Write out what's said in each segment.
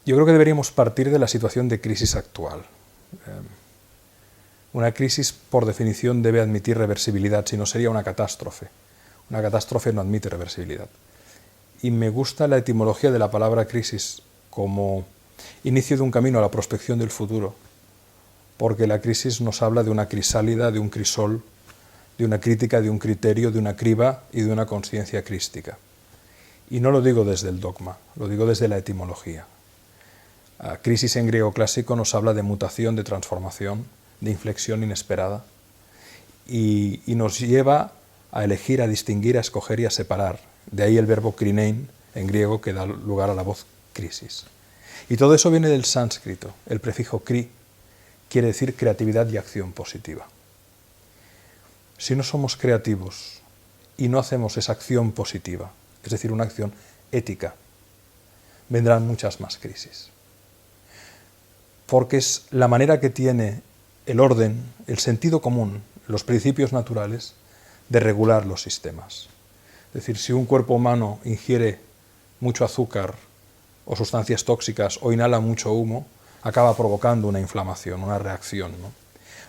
Yo creo que deberíamos partir de la situación de crisis actual. Una crisis, por definición, debe admitir reversibilidad, si no sería una catástrofe. Una catástrofe no admite reversibilidad. Y me gusta la etimología de la palabra crisis como inicio de un camino a la prospección del futuro, porque la crisis nos habla de una crisálida, de un crisol, de una crítica, de un criterio, de una criba y de una conciencia crística. Y no lo digo desde el dogma, lo digo desde la etimología. Crisis en griego clásico nos habla de mutación, de transformación, de inflexión inesperada, y nos lleva a elegir, a distinguir, a escoger y a separar. De ahí el verbo krinein en griego, que da lugar a la voz crisis. Y todo eso viene del sánscrito. El prefijo kri quiere decir creatividad y acción positiva. Si no somos creativos y no hacemos esa acción positiva, es decir, una acción ética, vendrán muchas más crisis. Porque es la manera que tiene el orden, el sentido común, los principios naturales de regular los sistemas. Es decir, si un cuerpo humano ingiere mucho azúcar o sustancias tóxicas o inhala mucho humo, acaba provocando una inflamación, una reacción, ¿no?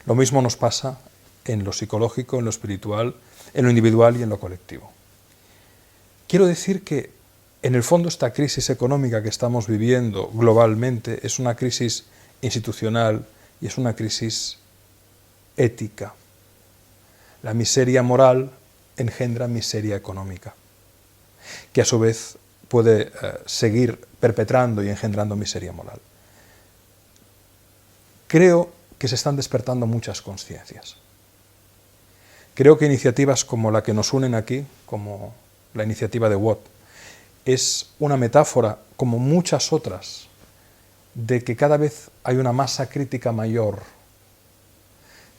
Lo mismo nos pasa en lo psicológico, en lo espiritual, en lo individual y en lo colectivo. Quiero decir que, en el fondo, esta crisis económica que estamos viviendo globalmente es una crisis institucional y es una crisis ética. La miseria moral engendra miseria económica, que a su vez puede seguir perpetrando y engendrando miseria moral. Creo que se están despertando muchas conciencias. Creo que iniciativas como la que nos unen aquí, como la iniciativa de Watt, es una metáfora, como muchas otras, de que cada vez hay una masa crítica mayor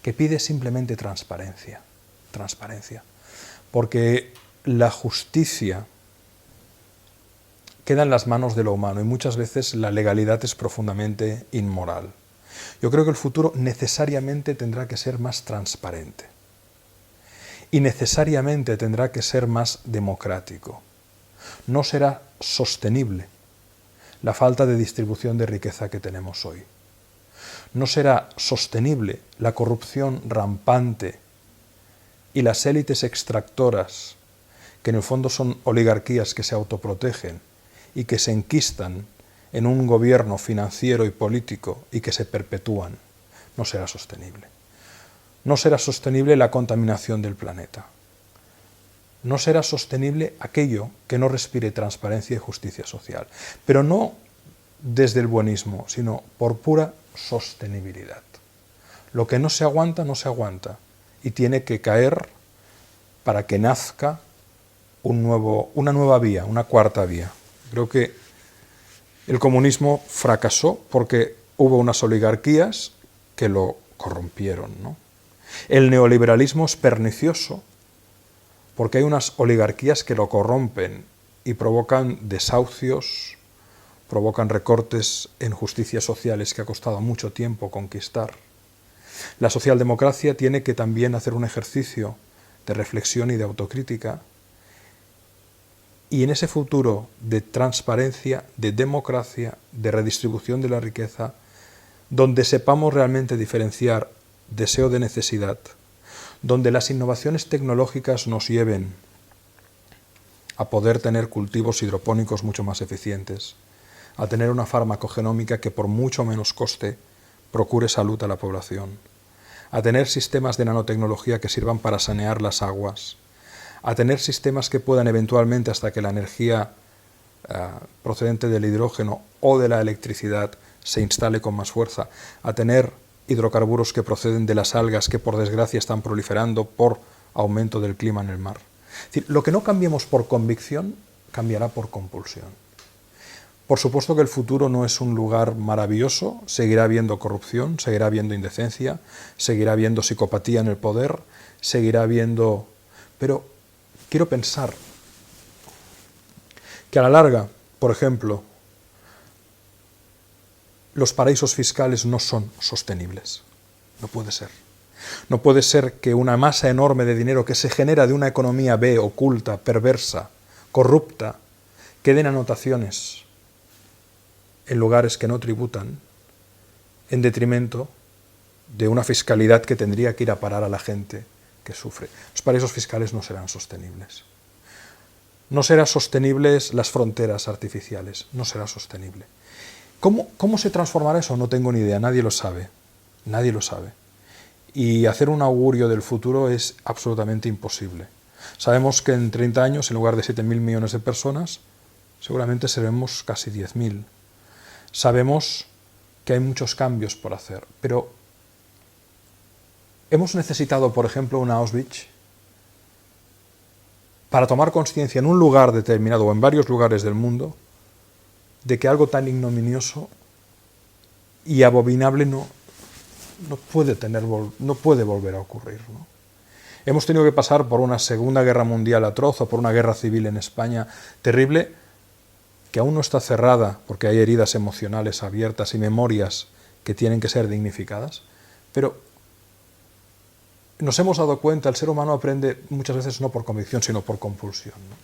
que pide simplemente transparencia. Transparencia. Porque la justicia queda en las manos de lo humano y muchas veces la legalidad es profundamente inmoral. Yo creo que el futuro necesariamente tendrá que ser más transparente y necesariamente tendrá que ser más democrático. No será sostenible la falta de distribución de riqueza que tenemos hoy. No será sostenible la corrupción rampante y las élites extractoras, que en el fondo son oligarquías que se autoprotegen y que se enquistan en un gobierno financiero y político y que se perpetúan. No será sostenible. No será sostenible la contaminación del planeta. No será sostenible aquello que no respire transparencia y justicia social. Pero no desde el buenismo, sino por pura sostenibilidad. Lo que no se aguanta, no se aguanta. Y tiene que caer para que nazca una nueva vía, una cuarta vía. Creo que el comunismo fracasó porque hubo unas oligarquías que lo corrompieron, ¿no? El neoliberalismo es pernicioso porque hay unas oligarquías que lo corrompen y provocan desahucios, provocan recortes en justicias sociales que ha costado mucho tiempo conquistar. La socialdemocracia tiene que también hacer un ejercicio de reflexión y de autocrítica, y en ese futuro de transparencia, de democracia, de redistribución de la riqueza, donde sepamos realmente diferenciar deseo de necesidad, donde las innovaciones tecnológicas nos lleven a poder tener cultivos hidropónicos mucho más eficientes, a tener una farmacogenómica que por mucho menos coste procure salud a la población, a tener sistemas de nanotecnología que sirvan para sanear las aguas, a tener sistemas que puedan eventualmente, hasta que la energía procedente del hidrógeno o de la electricidad se instale con más fuerza, a tener hidrocarburos que proceden de las algas que por desgracia están proliferando por aumento del clima en el mar. Es decir, lo que no cambiemos por convicción, cambiará por compulsión. Por supuesto que el futuro no es un lugar maravilloso, seguirá habiendo corrupción, seguirá habiendo indecencia, seguirá habiendo psicopatía en el poder, seguirá habiendo... Pero quiero pensar que a la larga, por ejemplo, los paraísos fiscales no son sostenibles. No puede ser. No puede ser que una masa enorme de dinero que se genera de una economía B, oculta, perversa, corrupta, queden anotaciones en lugares que no tributan, en detrimento de una fiscalidad que tendría que ir a parar a la gente que sufre. Los paraísos fiscales no serán sostenibles. No serán sostenibles las fronteras artificiales, no será sostenible. ¿Cómo se transformará eso? No tengo ni idea, nadie lo sabe. Nadie lo sabe. Y hacer un augurio del futuro es absolutamente imposible. Sabemos que en 30 años, en lugar de 7.000 millones de personas, seguramente seremos casi 10.000. Sabemos que hay muchos cambios por hacer, pero hemos necesitado, por ejemplo, un Auschwitz para tomar conciencia en un lugar determinado o en varios lugares del mundo de que algo tan ignominioso y abominable no puede volver a ocurrir, ¿no? Hemos tenido que pasar por una Segunda Guerra Mundial atroz o por una guerra civil en España terrible, que aún no está cerrada porque hay heridas emocionales abiertas y memorias que tienen que ser dignificadas, pero nos hemos dado cuenta, el ser humano aprende muchas veces no por convicción, sino por compulsión, ¿no?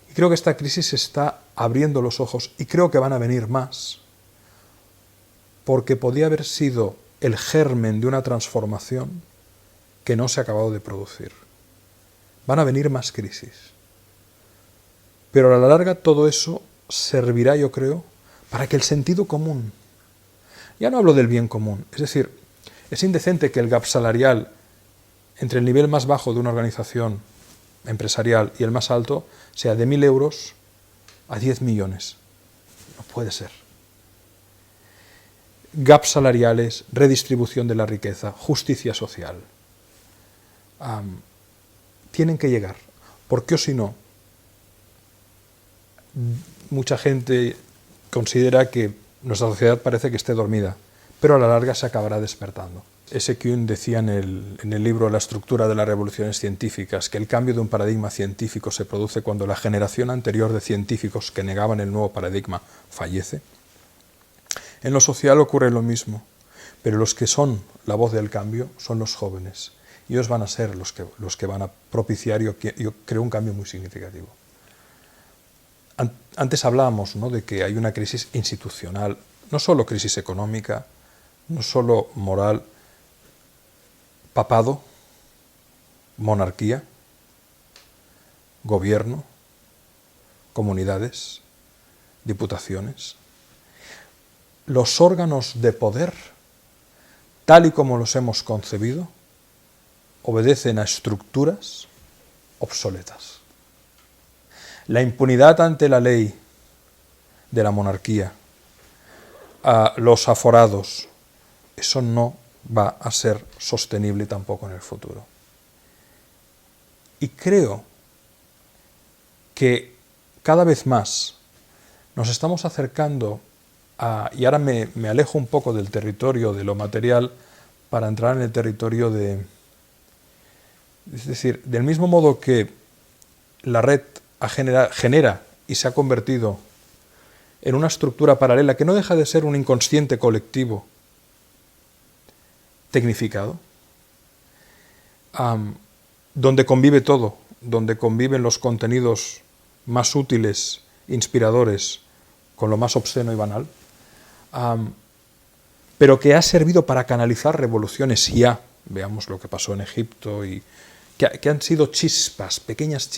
Y creo que esta crisis está abriendo los ojos, y creo que van a venir más, porque podía haber sido el germen de una transformación que no se ha acabado de producir. Van a venir más crisis. Pero a la larga todo eso servirá, yo creo, para que el sentido común, ya no hablo del bien común, es decir, es indecente que el gap salarial entre el nivel más bajo de una organización empresarial y el más alto sea de 1.000 euros a 10 millones. No puede ser. Gaps salariales, redistribución de la riqueza, justicia social. Tienen que llegar, porque o si no, mucha gente considera que nuestra sociedad parece que esté dormida, pero a la larga se acabará despertando. S. Kuhn decía en el libro La estructura de las revoluciones científicas que el cambio de un paradigma científico se produce cuando la generación anterior de científicos que negaban el nuevo paradigma fallece. En lo social ocurre lo mismo, pero los que son la voz del cambio son los jóvenes. Y ellos van a ser los que van a propiciar, yo creo, un cambio muy significativo. Antes hablábamos, ¿no?, de que hay una crisis institucional, no solo crisis económica, no solo moral, papado, monarquía, gobierno, comunidades, diputaciones. Los órganos de poder, tal y como los hemos concebido, obedecen a estructuras obsoletas. La impunidad ante la ley de la monarquía, a los aforados, eso no va a ser sostenible tampoco en el futuro. Y creo que cada vez más nos estamos acercando y ahora me alejo un poco del territorio de lo material para entrar en el territorio es decir, del mismo modo que la red genera y se ha convertido en una estructura paralela que no deja de ser un inconsciente colectivo tecnificado, donde convive todo, donde conviven los contenidos más útiles, inspiradores, con lo más obsceno y banal, pero que ha servido para canalizar revoluciones ya. Veamos lo que pasó en Egipto, y que han sido chispas, pequeñas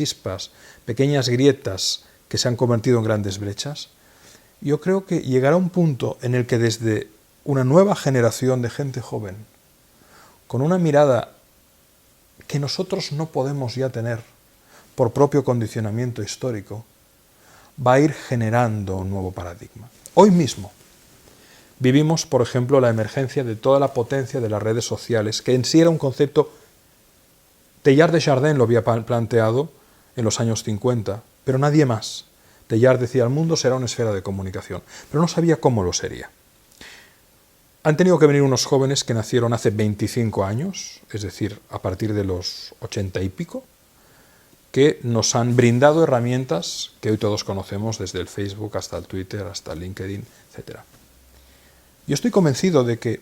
grietas que se han convertido en grandes brechas. Yo creo que llegará un punto en el que desde una nueva generación de gente joven, con una mirada que nosotros no podemos ya tener por propio condicionamiento histórico, va a ir generando un nuevo paradigma. Hoy mismo vivimos, por ejemplo, la emergencia de toda la potencia de las redes sociales, que en sí era un concepto. Teilhard de Chardin lo había planteado en los años 50, pero nadie más. Teilhard decía: el mundo será una esfera de comunicación, pero no sabía cómo lo sería. Han tenido que venir unos jóvenes que nacieron hace 25 años, es decir, a partir de los 80 y pico, que nos han brindado herramientas que hoy todos conocemos, desde el Facebook hasta el Twitter, hasta el LinkedIn, etc. Yo estoy convencido de que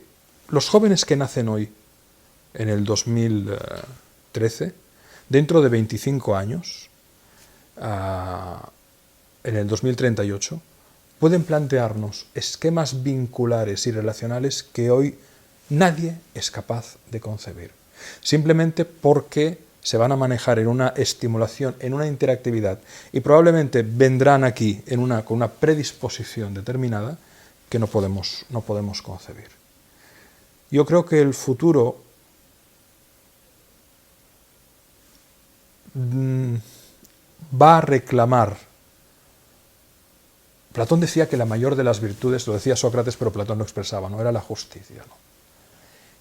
los jóvenes que nacen hoy, en el 2013, dentro de 25 años, en el 2038, pueden plantearnos esquemas vinculares y relacionales que hoy nadie es capaz de concebir, simplemente porque se van a manejar en una estimulación, en una interactividad, y probablemente vendrán aquí con una predisposición determinada que no podemos concebir. Yo creo que el futuro va a reclamar. Platón decía que la mayor de las virtudes, lo decía Sócrates, pero Platón lo expresaba, ¿no? Era la justicia, ¿no?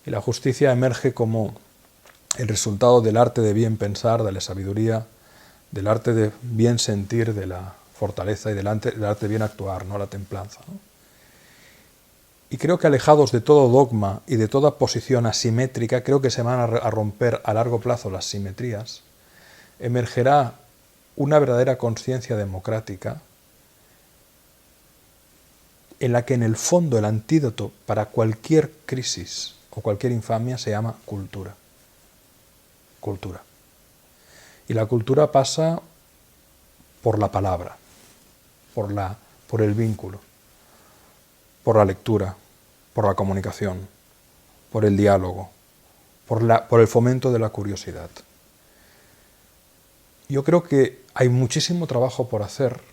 Y la justicia emerge como el resultado del arte de bien pensar, de la sabiduría, del arte de bien sentir, de la fortaleza y del arte de bien actuar, ¿no? La templanza, ¿no? Y creo que alejados de todo dogma y de toda posición asimétrica, creo que se van a romper a largo plazo las simetrías, emergerá una verdadera conciencia democrática en la que en el fondo el antídoto para cualquier crisis o cualquier infamia se llama cultura. Cultura. Y la cultura pasa por la palabra, por el vínculo, por la lectura, por la comunicación, por el diálogo, por el fomento de la curiosidad. Yo creo que hay muchísimo trabajo por hacer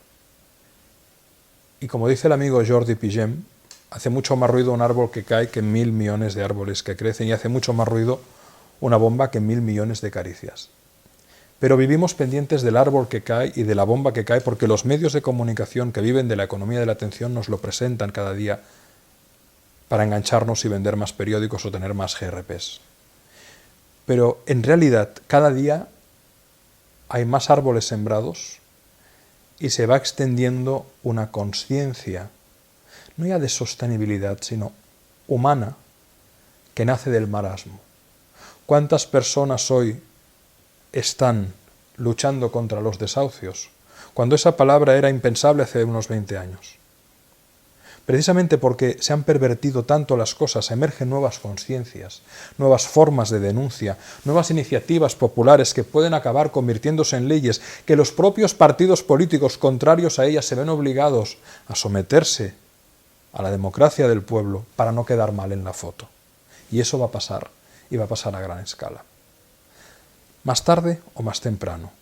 y, como dice el amigo Jordi Pigem, hace mucho más ruido un árbol que cae que 1.000 millones de árboles que crecen, y hace mucho más ruido una bomba que 1.000 millones de caricias. Pero vivimos pendientes del árbol que cae y de la bomba que cae porque los medios de comunicación que viven de la economía de la atención nos lo presentan cada día para engancharnos y vender más periódicos o tener más GRPs. Pero en realidad cada día hay más árboles sembrados y se va extendiendo una conciencia, no ya de sostenibilidad, sino humana, que nace del marasmo. ¿Cuántas personas hoy están luchando contra los desahucios, cuando esa palabra era impensable hace unos 20 años? Precisamente porque se han pervertido tanto las cosas, emergen nuevas conciencias, nuevas formas de denuncia, nuevas iniciativas populares que pueden acabar convirtiéndose en leyes, que los propios partidos políticos contrarios a ellas se ven obligados a someterse a la democracia del pueblo para no quedar mal en la foto. Y eso va a pasar, y va a pasar a gran escala. Más tarde o más temprano.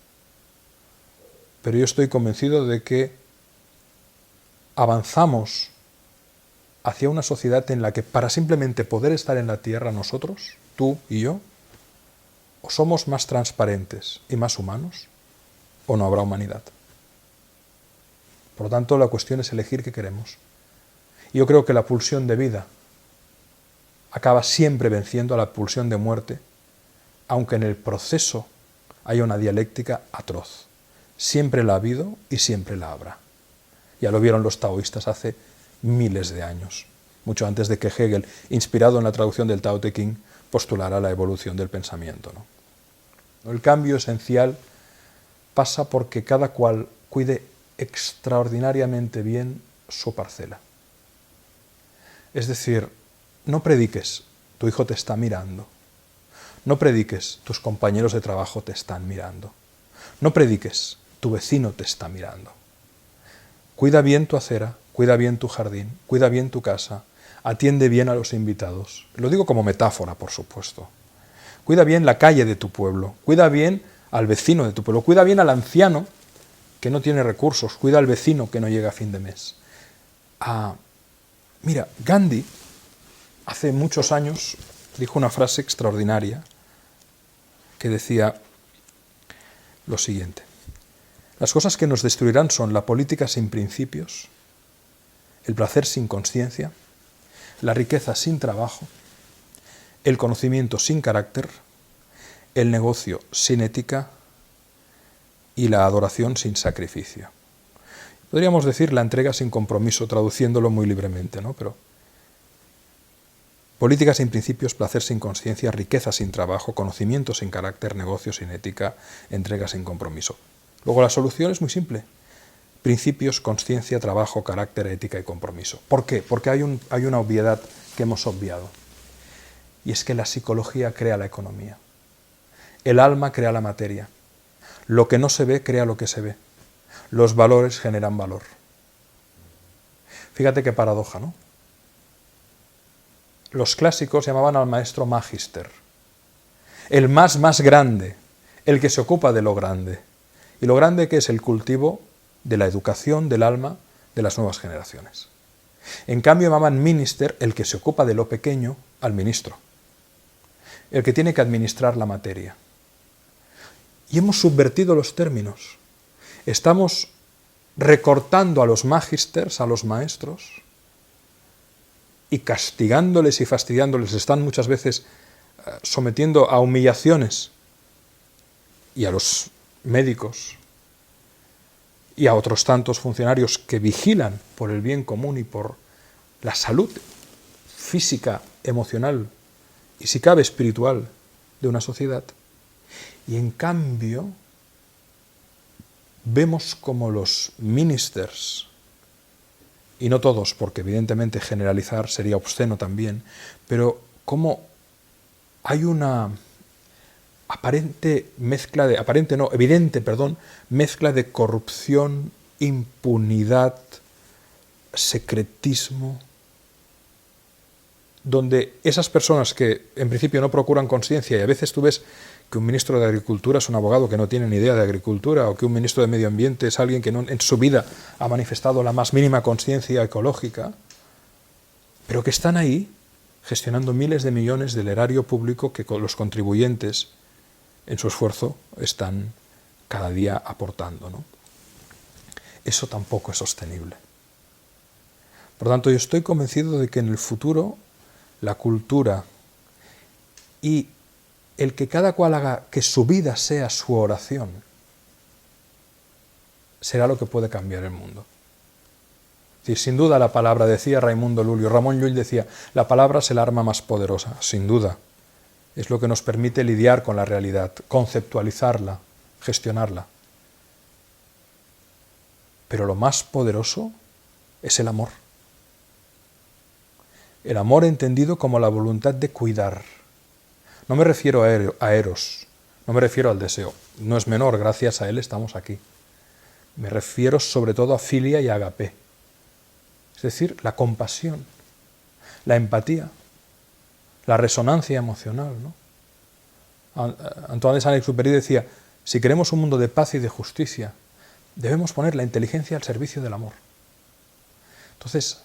Pero yo estoy convencido de que avanzamos hacia una sociedad en la que, para simplemente poder estar en la Tierra nosotros, tú y yo, o somos más transparentes y más humanos, o no habrá humanidad. Por lo tanto, la cuestión es elegir qué queremos. Y yo creo que la pulsión de vida acaba siempre venciendo a la pulsión de muerte, aunque en el proceso haya una dialéctica atroz. Siempre la ha habido y siempre la habrá. Ya lo vieron los taoístas hace miles de años, mucho antes de que Hegel, inspirado en la traducción del Tao Te Ching, postulara la evolución del pensamiento, ¿no? El cambio esencial pasa porque cada cual cuide extraordinariamente bien su parcela. Es decir, no prediques, tu hijo te está mirando. No prediques, tus compañeros de trabajo te están mirando. No prediques, tu vecino te está mirando. Cuida bien tu acera, cuida bien tu jardín, cuida bien tu casa, atiende bien a los invitados. Lo digo como metáfora, por supuesto. Cuida bien la calle de tu pueblo, cuida bien al vecino de tu pueblo, cuida bien al anciano que no tiene recursos, cuida al vecino que no llega a fin de mes. Mira, Gandhi hace muchos años dijo una frase extraordinaria que decía lo siguiente: las cosas que nos destruirán son la política sin principios, el placer sin conciencia, la riqueza sin trabajo, el conocimiento sin carácter, el negocio sin ética y la adoración sin sacrificio. Podríamos decir la entrega sin compromiso, traduciéndolo muy libremente, ¿no? Pero política sin principios, placer sin conciencia, riqueza sin trabajo, conocimiento sin carácter, negocio sin ética, entrega sin compromiso. Luego la solución es muy simple: principios, conciencia, trabajo, carácter, ética y compromiso. ¿Por qué? Porque hay una obviedad que hemos obviado, y es que la psicología crea la economía. El alma crea la materia. Lo que no se ve crea lo que se ve. Los valores generan valor. Fíjate qué paradoja, ¿no? Los clásicos llamaban al maestro magister, el más grande, el que se ocupa de lo grande. Y lo grande que es el cultivo de la educación del alma de las nuevas generaciones. En cambio llamaban minister el que se ocupa de lo pequeño al ministro, el que tiene que administrar la materia. Y hemos subvertido los términos. Estamos recortando a los magisters, a los maestros, y castigándoles y fastidiándoles. Están muchas veces sometiendo a humillaciones, y a los médicos y a otros tantos funcionarios que vigilan por el bien común y por la salud física, emocional y, si cabe, espiritual de una sociedad. Y en cambio vemos como los ministers, y no todos, porque evidentemente generalizar sería obsceno también, pero como hay una evidente mezcla de corrupción, impunidad, secretismo, donde esas personas que en principio no procuran conciencia, y a veces tú ves que un ministro de Agricultura es un abogado que no tiene ni idea de agricultura, o que un ministro de Medio Ambiente es alguien que no, en su vida ha manifestado la más mínima conciencia ecológica, pero que están ahí gestionando miles de millones del erario público que los contribuyentes en su esfuerzo están cada día aportando, ¿no? Eso tampoco es sostenible. Por tanto, yo estoy convencido de que en el futuro la cultura y el que cada cual haga que su vida sea su oración será lo que puede cambiar el mundo. Es decir, sin duda la palabra, decía Raimundo Lulio, Ramón Llull decía, la palabra es el arma más poderosa, sin duda. Es lo que nos permite lidiar con la realidad, conceptualizarla, gestionarla. Pero lo más poderoso es el amor. El amor entendido como la voluntad de cuidar. No me refiero a eros, no me refiero al deseo. No es menor, gracias a él estamos aquí. Me refiero sobre todo a filia y agape. Es decir, la compasión, la empatía, la resonancia emocional, ¿no? Antoine de Saint-Exupéry decía, si queremos un mundo de paz y de justicia, debemos poner la inteligencia al servicio del amor. Entonces,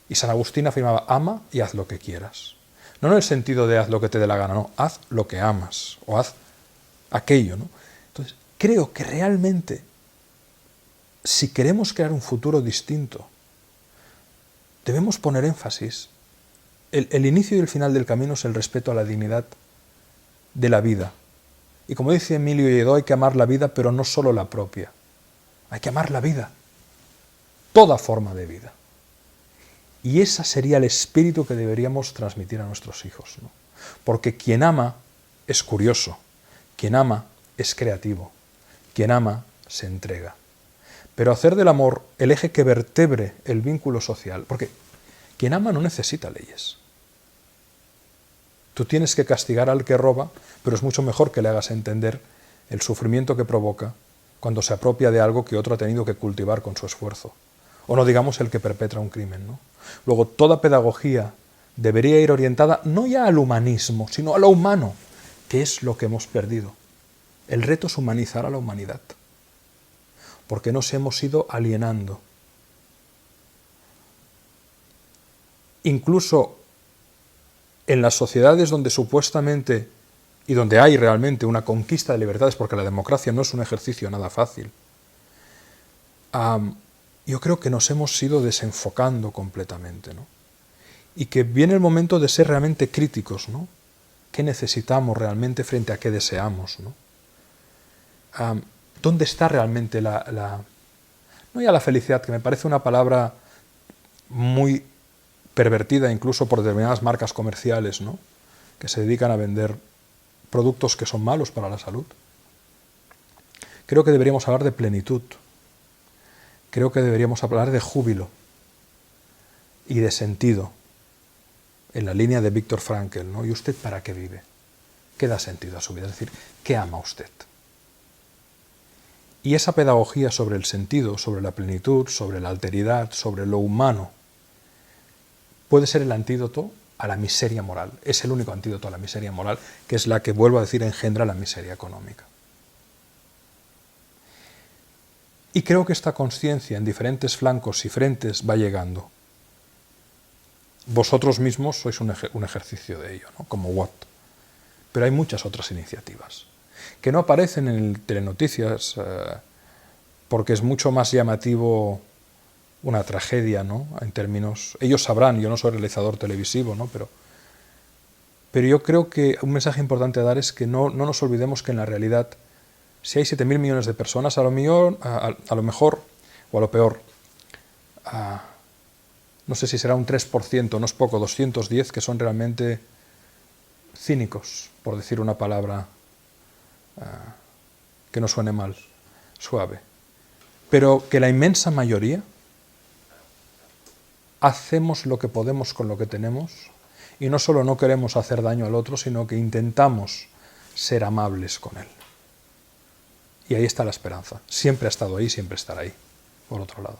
y San Agustín afirmaba, ama y haz lo que quieras. No en el sentido de haz lo que te dé la gana, no, haz lo que amas, o haz aquello, ¿no? Entonces, creo que realmente, si queremos crear un futuro distinto, debemos poner énfasis. El inicio y el final del camino es el respeto a la dignidad de la vida. Y como dice Emilio Lledó, hay que amar la vida, pero no solo la propia. Hay que amar la vida, toda forma de vida. Y ese sería el espíritu que deberíamos transmitir a nuestros hijos, ¿no? Porque quien ama es curioso, quien ama es creativo, quien ama se entrega. Pero hacer del amor el eje que vertebre el vínculo social, porque quien ama no necesita leyes. Tú tienes que castigar al que roba, pero es mucho mejor que le hagas entender el sufrimiento que provoca cuando se apropia de algo que otro ha tenido que cultivar con su esfuerzo. O no digamos el que perpetra un crimen, ¿no? Luego, toda pedagogía debería ir orientada no ya al humanismo, sino a lo humano, que es lo que hemos perdido. El reto es humanizar a la humanidad, porque nos hemos ido alienando. Incluso en las sociedades donde supuestamente, y donde hay realmente una conquista de libertades, porque la democracia no es un ejercicio nada fácil, yo creo que nos hemos ido desenfocando completamente, ¿no? Y que viene el momento de ser realmente críticos, ¿no? ¿Qué necesitamos realmente frente a qué deseamos, ¿no? ¿Dónde está realmente no ya la felicidad, que me parece una palabra muy pervertida incluso por determinadas marcas comerciales, ¿no? Que se dedican a vender productos que son malos para la salud? Creo que deberíamos hablar de plenitud. Creo que deberíamos hablar de júbilo y de sentido, en la línea de Viktor Frankl, ¿no? ¿Y usted para qué vive? ¿Qué da sentido a su vida? Es decir, ¿qué ama usted? Y esa pedagogía sobre el sentido, sobre la plenitud, sobre la alteridad, sobre lo humano, puede ser el antídoto a la miseria moral. Es el único antídoto a la miseria moral, que es la que, vuelvo a decir, engendra la miseria económica. Y creo que esta conciencia en diferentes flancos y frentes va llegando. Vosotros mismos sois un ejercicio de ello, ¿no? Como Watt. Pero hay muchas otras iniciativas que no aparecen en Telenoticias porque es mucho más llamativo una tragedia, ¿no? En términos... Ellos sabrán, yo no soy realizador televisivo, ¿no? Pero yo creo que un mensaje importante a dar es que no nos olvidemos que en la realidad, si hay 7.000 millones de personas, a lo mejor, o a lo peor, no sé si será un 3%, no es poco, 210, que son realmente cínicos, por decir una palabra que no suene mal, suave. Pero que la inmensa mayoría hacemos lo que podemos con lo que tenemos y no solo no queremos hacer daño al otro, sino que intentamos ser amables con él. Y ahí está la esperanza. Siempre ha estado ahí, siempre estará ahí, por otro lado.